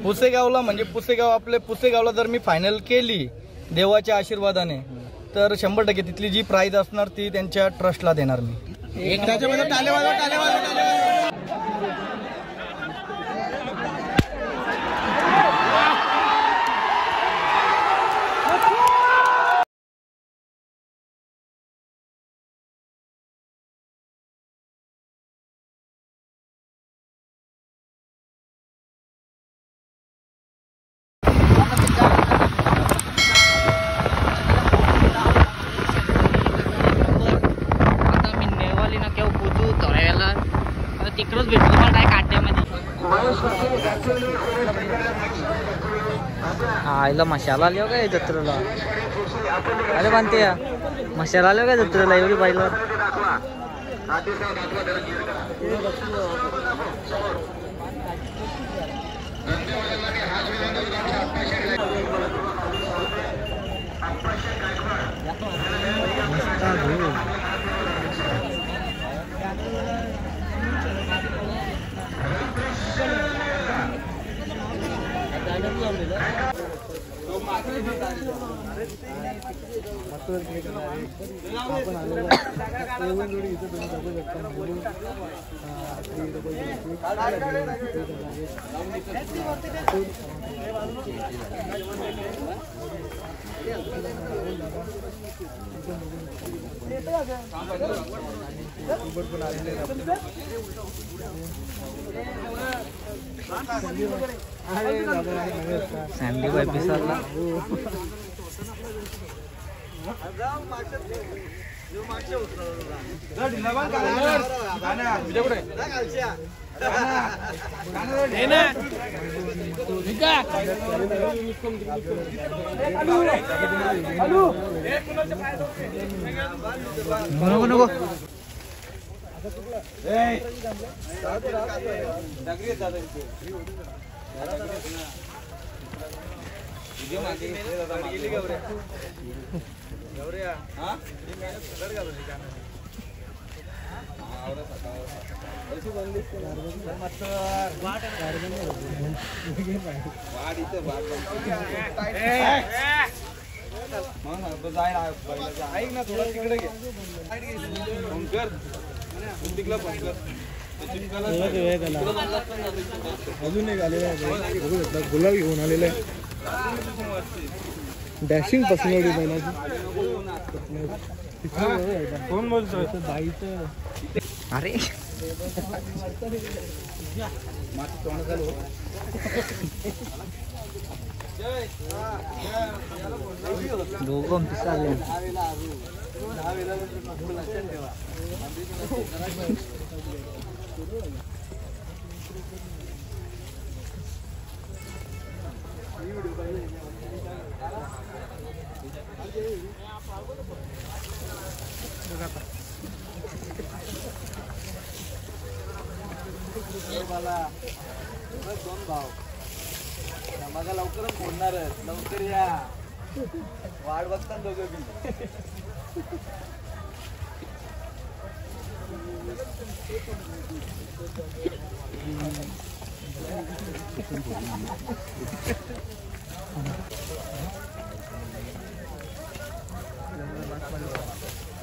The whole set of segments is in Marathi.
पुसेगावला म्हणजे पुसेगावला जर मी फायनल केली देवाच्या आशीर्वादाने तर 100% तिथली जी प्राइज असणार ती त्यांच्या ट्रस्टला देणार मी. तिकडच भेटलो पण काय काट्यामध्ये आईला मशाला आली काय जत्रेला. अरे बांधते मशाला आलो काय जत्रेला एवढी पाहिलं. सँडी बाय पिसाला नको ऐक ना थोडा तिकडे घे अजून एक आलेला आहे गुलाब घेऊन आलेला आहे. डॅशिंग पर्सनॅलिटी पहिल्याची. कोण बोलतोय बाईचं. अरे दोघं पिसाले. दोन भाव माझा लवकरच फोडणार लवकर या वाट बघतात दोघं बी.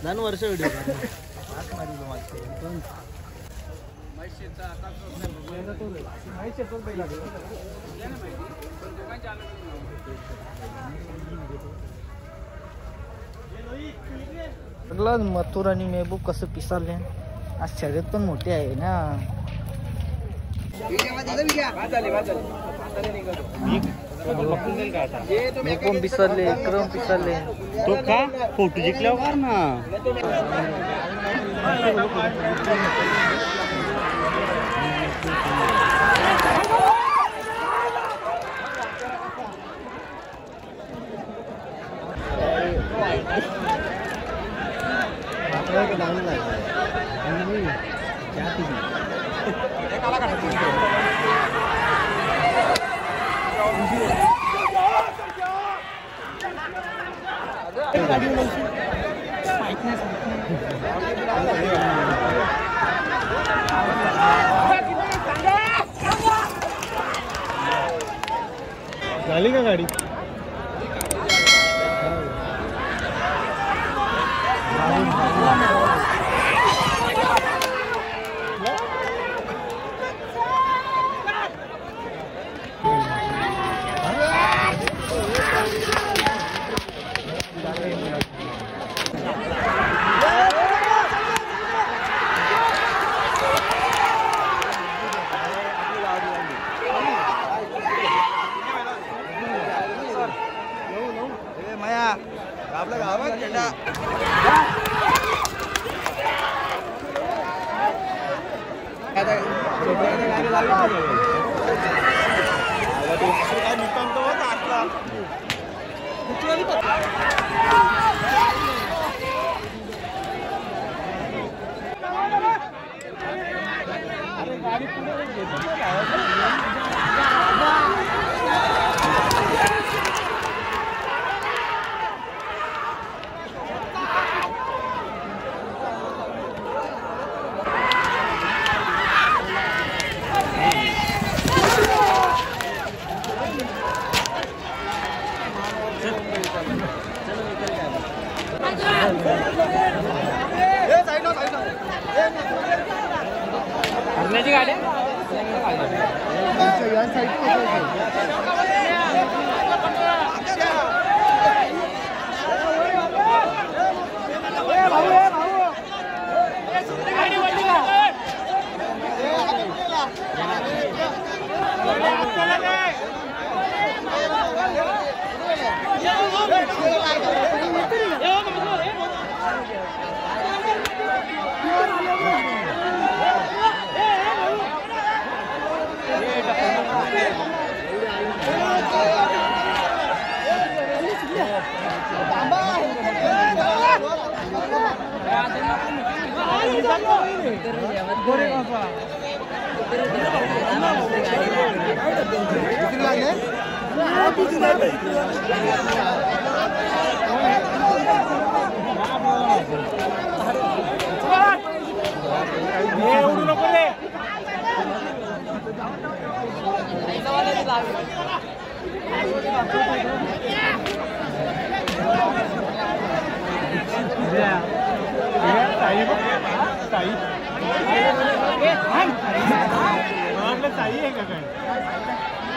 दोन वर्ष व्हिडिओ मथुर आणि मेहबूब कसं पिसाले. आज शर्यत पण मोठी आहे ना. मेहबूब पिसाले क्रम पिसाले तो का फोटो जिंकल्यावर ना. झाली का गाडी? आपल्या गावात झेंडा भरण्याची गाडी ताई आहे का काय?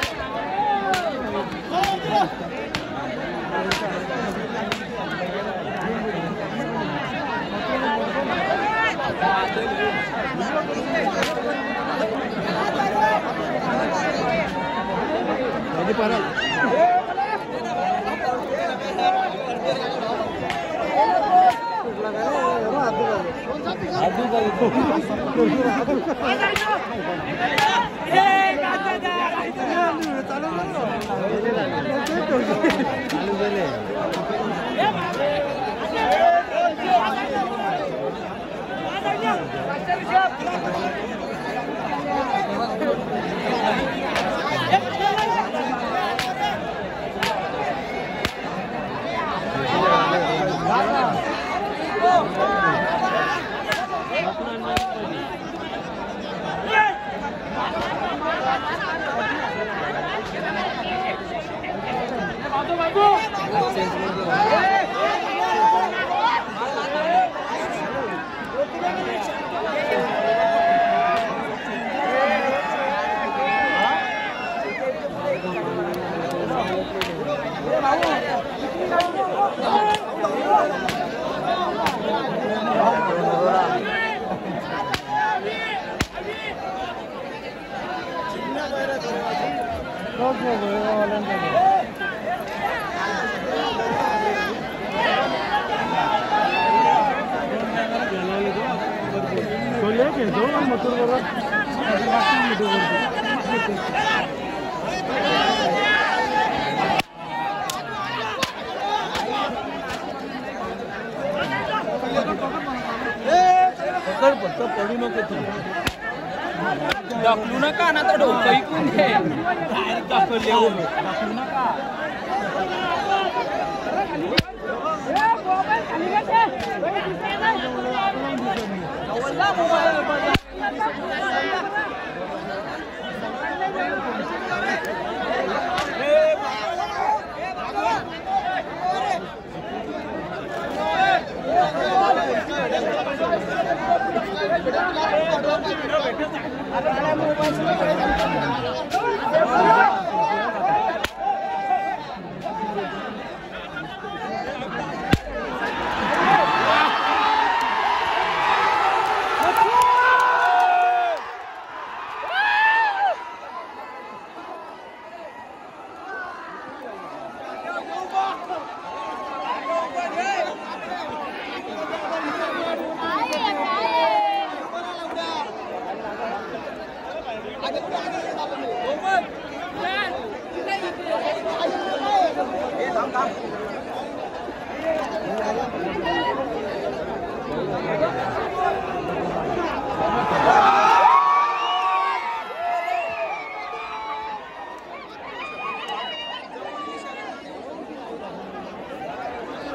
पडू नको दाखलू नका ना तर डोकं ऐकून घे दाखवले दाखलू नका मोबाईल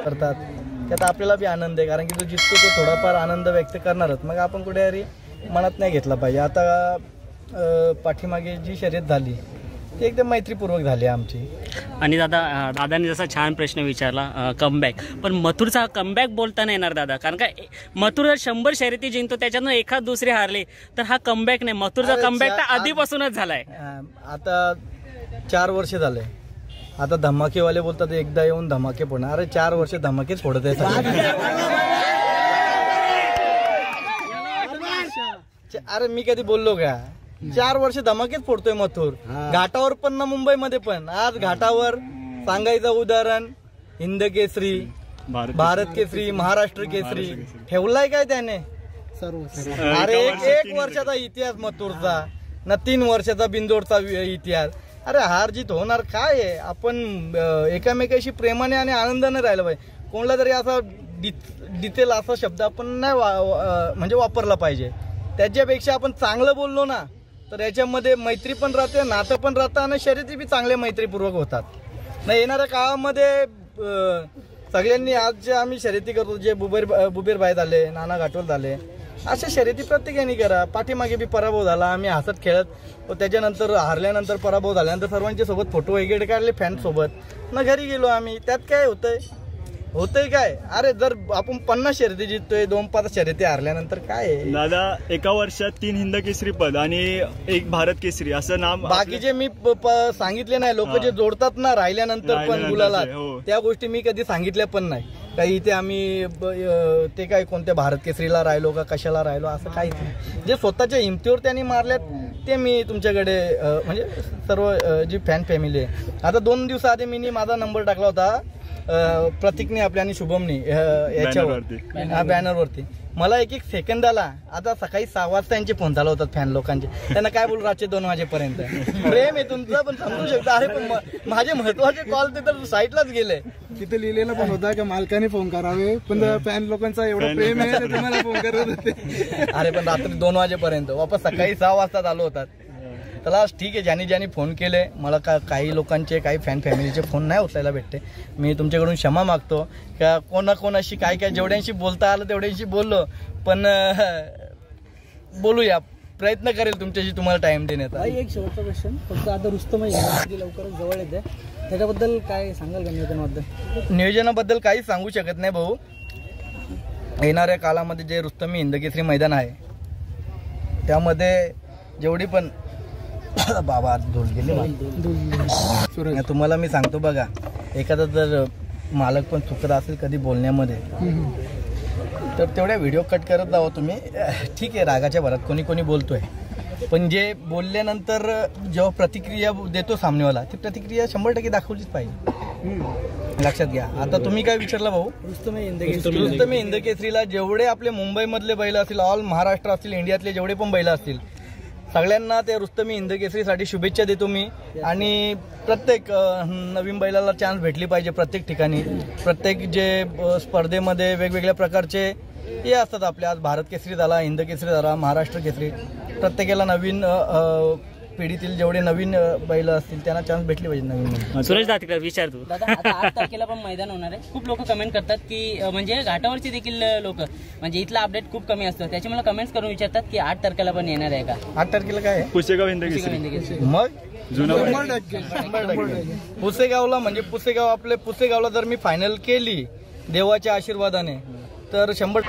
करतात त्यात आपल्याला बी आनंद आहे, कारण की तो जिततो तो थोडाफार आनंद व्यक्त करणारच. मग आपण कुठे अरे मनात नाही घेतला पाहिजे. आता पाठीमागे जी शर्यत झाली ती एकदम मैत्रीपूर्वक झाली आमची. आणि दादाने जसा छान प्रश्न विचारला कमबॅक, पण मथुरचा कमबॅक बोलता नाही येणार दादा, कारण का मथुर 100 शर्यती जिंकतो त्याच्यातून एखाद दुसरे हारले तर हा कमबॅक नाही. मथुरचा कमबॅक तर आधीपासूनच झालाय. आता 4 वर्ष झाले. आता धमाकेवाले बोलतात एकदा येऊन धमाके फोडणार. अरे 4 वर्ष धमाकेच फोडत आहे. अरे मी कधी बोललो का? 4 वर्ष धमाकेच फोडतोय मथुर. घाटावर पण ना मुंबईमध्ये पण. आज घाटावर सांगायचं उदाहरण हिंद केसरी, भारत केसरी, महाराष्ट्र केसरी ठेवलाय काय त्याने? अरे एक वर्षाचा इतिहास मथुरचा ना 3 वर्षाचा बिंदोडचा इतिहास. अरे हार जीत होणार काय आहे? आपण एकामेकाशी प्रेमाने आणि आनंदाने राहिलं पाहिजे. कोणाला तरी असा डिटेल असा शब्द आपण नाही म्हणजे वापरला पाहिजे. त्याच्यापेक्षा आपण चांगलं बोललो ना तर याच्यामध्ये मैत्री पण राहते, नातं पण राहतं आणि शर्यती बी चांगले मैत्रीपूर्वक होतात. नाही येणाऱ्या काळामध्ये सगळ्यांनी आज जे आम्ही शर्यती करतो, जे बुबेर भाई झाले, नाना घाटोल झाले, अशा शर्यती प्रत्येकाने करा. पाठीमागे बी पराभव झाला, आम्ही हसत खेळत त्याच्यानंतर हारल्यानंतर पराभव झाल्यानंतर सर्वांच्या सोबत फोटो वगैरे काढले फॅन सोबत, मग घरी गेलो आम्ही. त्यात काय होतंय काय? अरे जर आपण 50 शर्यती जिंकतोय, 2-5 शर्यती हारल्यानंतर काय आहे दादा? एका वर्षात 3 हिंद केसरी पद आणि 1 भारत केसरी असं नाम. बाकीचे मी सांगितले नाही. लोक जे जोडतात ना राहिल्यानंतर पण गुलाला, त्या गोष्टी मी कधी सांगितल्या पण नाही. काही इथे आम्ही ते काय कोणत्या भारत केसरीला राहिलो का कशाला राहिलो असं काहीच नाही. जे स्वतःच्या हिमतीवर त्यांनी मारल्यात ते मी तुमच्याकडे म्हणजे सर्व जी फॅन फॅमिली आहे. आता 2 दिवसाआधी मी माझा नंबर टाकला होता प्रतीकने आपल्या आणि शुभमनी याच्यावर बॅनरवरती. मला 1 सेकंदाला आता सकाळी 6 वाजता यांचे फोन झाला होतात फॅन लोकांचे. त्यांना काय बोलू रात्री 2 वाजेपर्यंत. प्रेम आहे तुमचं पण समजू शकता. अरे पण माझे महत्वाचे कॉल ते तर साईटलाच गेले. तिथे लिहिलेलं पण होता की मालकाने फोन करावे, पण फॅन लोकांचा एवढा प्रेम आहे ते तुम्हाला फोन करत होते. अरे पण रात्री 2 वाजेपर्यंत वापस सकाळी 6 वाजता आलो होतात. त्याला ठीक आहे, ज्यांनी फोन केले मला काही लोकांचे काही फॅन फॅमिलीचे फोन नाही उचलायला भेटते. मी तुमच्याकडून क्षमा मागतो का कोणाशी काय जेवढ्यांशी बोलता आलं तेवढ्यांशी बोललो. पण बोलूया, प्रयत्न करेल तुमच्याशी तुम्हाला टाइम देण्याचा. एक शेवटचा क्वेश्चन फक्त. आता रुस्तम लवकरच जवळ येते, त्याच्याबद्दल काय सांगाल का? नियोजनाबद्दल काहीच सांगू शकत नाही भाऊ. येणाऱ्या काळामध्ये जे रुस्तमी हिंदकेसरी मैदान आहे त्यामध्ये जेवढी पण बाबा धोल गेले तुम्हाला मी सांगतो बघा, एखादा जर मालक पण चुकत असेल कधी बोलण्यामध्ये तर तेवढ्या व्हिडिओ कट करत जावं तुम्ही. ठीक आहे, रागाच्या भरात कोणी बोलतोय, पण जे बोलल्यानंतर जेव्हा प्रतिक्रिया देतो सामनेवाला ती प्रतिक्रिया 100% दाखवलीच पाहिजे. लक्षात घ्या. आता तुम्ही काय विचारलं भाऊ? रुस्तमी हिंदकेसरीला जेवढे आपले मुंबईमधले बैल असतील, ऑल महाराष्ट्र असतील, इंडियातले जेवढे पण बैल असतील सगळ्यांना त्या रुस्तमी हिंदकेसरीसाठी शुभेच्छा देतो मी. आणि प्रत्येक नवीन बैलाला चान्स भेटली पाहिजे प्रत्येक ठिकाणी. प्रत्येक जे स्पर्धेमध्ये वेगवेगळ्या प्रकारचे हे असतात आपल्या. आज भारत केसरी झाला, हिंद केसरी झाला, महाराष्ट्र केसरी, प्रत्येकाला नवीन पिढीतील जेवढे नवीन बैल असतील त्यांना चान्स भेटले पाहिजे नवीन. सुरेश दातीकर विचार तू. दादा आता 8 तारखेला पण मैदान होणार आहे. खूप लोक कमेंट करतात की म्हणजे घाटावरची देखील लोक म्हणजे इथला अपडेट खूप कमी असतं, त्याची मला कमेंट्स करून विचारतात की 8 तारखेला पण येणार आहे का? 8 तारखेला काय आहे? पुसेगाव हिंद केसरी. मग 100% पुसेगावला म्हणजे पुसेगावला जर मी फायनल केली देवाच्या आशीर्वादाने तर 100%.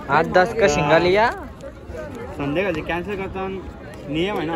आठ 10 का शिंगालिया संध्याकाळी कॅन्सल करताना नियम आहे ना.